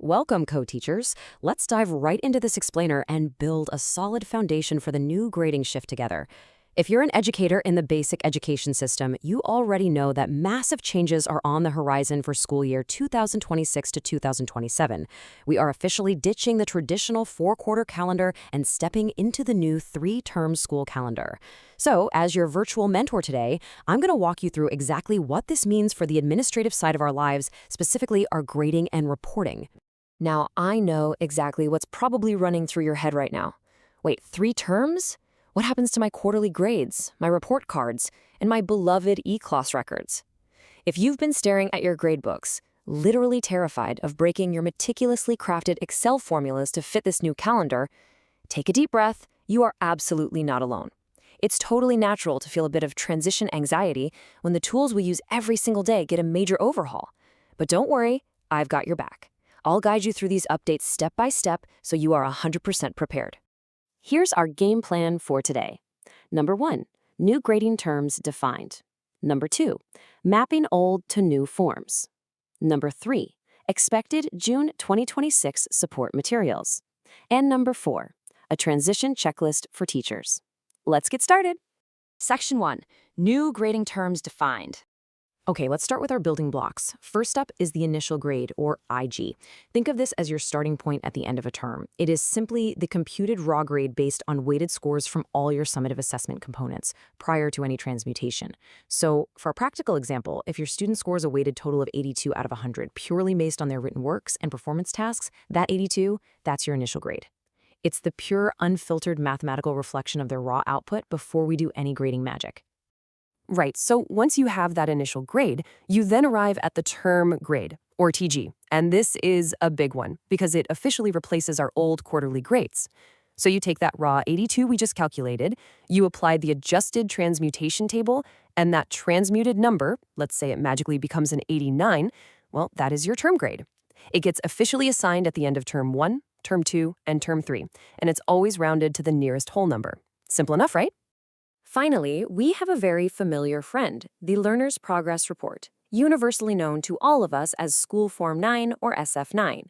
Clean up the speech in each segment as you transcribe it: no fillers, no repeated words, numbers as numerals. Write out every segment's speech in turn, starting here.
Welcome, co-teachers. Let's dive right into this explainer and build a solid foundation for the new grading shift together. If you're an educator in the basic education system, you already know that massive changes are on the horizon for school year 2026 to 2027. We are officially ditching the traditional four-quarter calendar and stepping into the new three-term school calendar. So, as your virtual mentor today, I'm going to walk you through exactly what this means for the administrative side of our lives, specifically our grading and reporting. Now, I know exactly what's probably running through your head right now. Wait, 3 terms? What happens to my quarterly grades, my report cards, and my beloved e-class records? If you've been staring at your gradebooks, literally terrified of breaking your meticulously crafted Excel formulas to fit this new calendar, take a deep breath. You are absolutely not alone. It's totally natural to feel a bit of transition anxiety when the tools we use every single day get a major overhaul. But don't worry, I've got your back. I'll guide you through these updates step by step so you are 100% prepared. Here's our game plan for today. Number 1, new grading terms defined. Number 2, mapping old to new forms. Number 3, expected June 2026 support materials. And number 4, a transition checklist for teachers. Let's get started. Section 1, new grading terms defined. Okay, let's start with our building blocks. First up is the initial grade, or IG. Think of this as your starting point at the end of a term. It is simply the computed raw grade based on weighted scores from all your summative assessment components prior to any transmutation. So, for a practical example, if your student scores a weighted total of 82 out of 100 purely based on their written works and performance tasks, that 82, that's your initial grade. It's the pure, unfiltered mathematical reflection of their raw output before we do any grading magic. Right, so once you have that initial grade, you then arrive at the term grade, or TG. And this is a big one, because it officially replaces our old quarterly grades. So you take that raw 82 we just calculated, you apply the adjusted transmutation table, and that transmuted number, let's say it magically becomes an 89, well, that is your term grade. It gets officially assigned at the end of term 1, term 2, and term 3, and it's always rounded to the nearest whole number. Simple enough, right? Finally, we have a very familiar friend, the Learner's Progress Report, universally known to all of us as School Form 9 or SF9.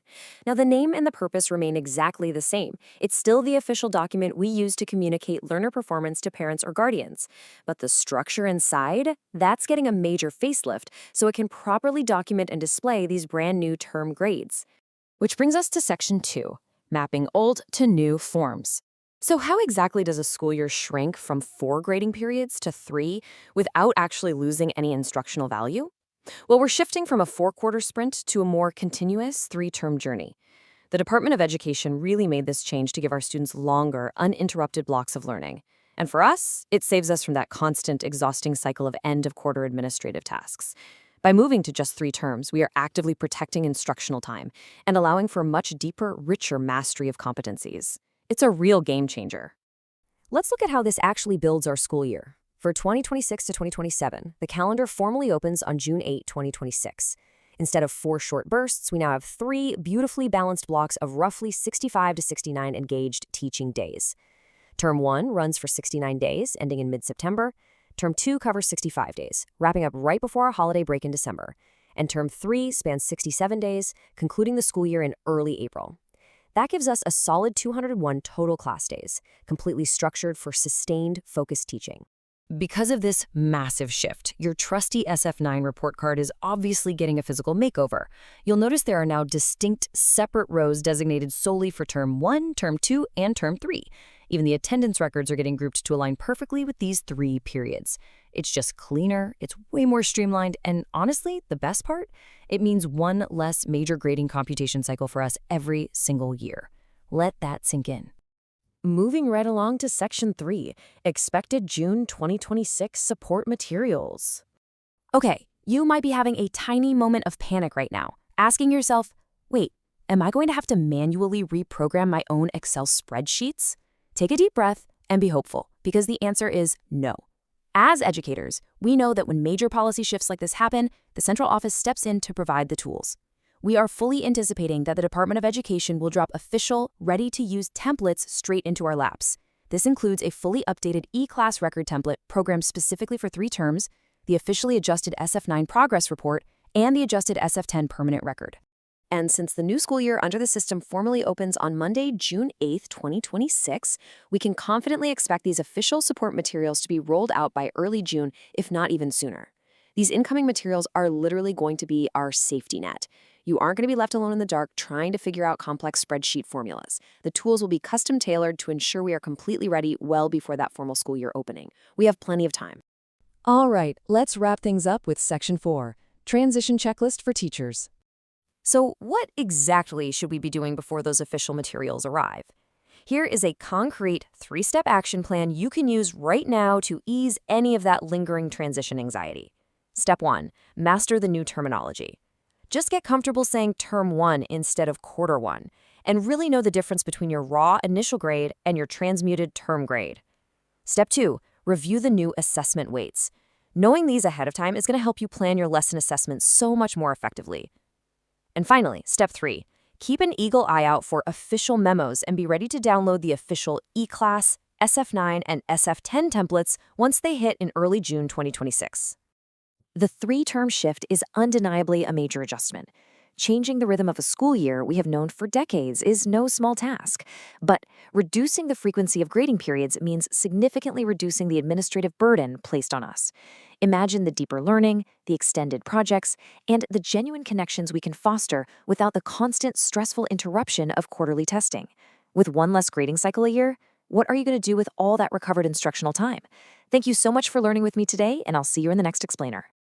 Now, the name and the purpose remain exactly the same. It's still the official document we use to communicate learner performance to parents or guardians. But the structure inside, that's getting a major facelift so it can properly document and display these brand new term grades. Which brings us to Section 2, mapping old to new forms. So how exactly does a school year shrink from 4 grading periods to 3 without actually losing any instructional value? Well, we're shifting from a 4-quarter sprint to a more continuous 3-term journey. The Department of Education really made this change to give our students longer, uninterrupted blocks of learning. And for us, it saves us from that constant, exhausting cycle of end-of-quarter administrative tasks. By moving to just 3 terms, we are actively protecting instructional time and allowing for much deeper, richer mastery of competencies. It's a real game changer. Let's look at how this actually builds our school year. For 2026 to 2027, the calendar formally opens on June 8, 2026. Instead of 4 short bursts, we now have 3 beautifully balanced blocks of roughly 65 to 69 engaged teaching days. Term 1 runs for 69 days, ending in mid-September. Term 2 covers 65 days, wrapping up right before our holiday break in December. And Term 3 spans 67 days, concluding the school year in early April. That gives us a solid 201 total class days, completely structured for sustained, focused teaching. Because of this massive shift, your trusty SF9 report card is obviously getting a physical makeover. You'll notice there are now distinct, separate rows designated solely for Term 1, Term 2, and Term 3. Even the attendance records are getting grouped to align perfectly with these 3 periods. It's just cleaner, it's way more streamlined, and honestly, the best part? It means one less major grading computation cycle for us every single year. Let that sink in. Moving right along to Section 3, expected June 2026 support materials. Okay, you might be having a tiny moment of panic right now, asking yourself, wait, am I going to have to manually reprogram my own Excel spreadsheets? Take a deep breath and be hopeful, because the answer is no. As educators, we know that when major policy shifts like this happen, the central office steps in to provide the tools. We are fully anticipating that the Department of Education will drop official, ready-to-use templates straight into our laps. This includes a fully updated e-class record template programmed specifically for 3 terms, the officially adjusted SF9 progress report, and the adjusted SF10 permanent record. And since the new school year under the system formally opens on Monday, June 8th, 2026, we can confidently expect these official support materials to be rolled out by early June, if not even sooner. These incoming materials are literally going to be our safety net. You aren't going to be left alone in the dark trying to figure out complex spreadsheet formulas. The tools will be custom tailored to ensure we are completely ready well before that formal school year opening. We have plenty of time. All right, let's wrap things up with Section 4, Transition Checklist for Teachers. So, what exactly should we be doing before those official materials arrive? Here is a concrete 3-step action plan you can use right now to ease any of that lingering transition anxiety. Step 1. Master the new terminology. Just get comfortable saying Term 1 instead of Quarter 1, and really know the difference between your raw initial grade and your transmuted term grade. Step 2. Review the new assessment weights. Knowing these ahead of time is going to help you plan your lesson assessment so much more effectively. And finally, Step 3. Keep an eagle eye out for official memos and be ready to download the official E-Class, SF9, and SF10 templates once they hit in early June 2026. The 3-term shift is undeniably a major adjustment. Changing the rhythm of a school year we have known for decades is no small task. But reducing the frequency of grading periods means significantly reducing the administrative burden placed on us. Imagine the deeper learning, the extended projects, and the genuine connections we can foster without the constant stressful interruption of quarterly testing. With one less grading cycle a year, what are you going to do with all that recovered instructional time? Thank you so much for learning with me today, and I'll see you in the next explainer.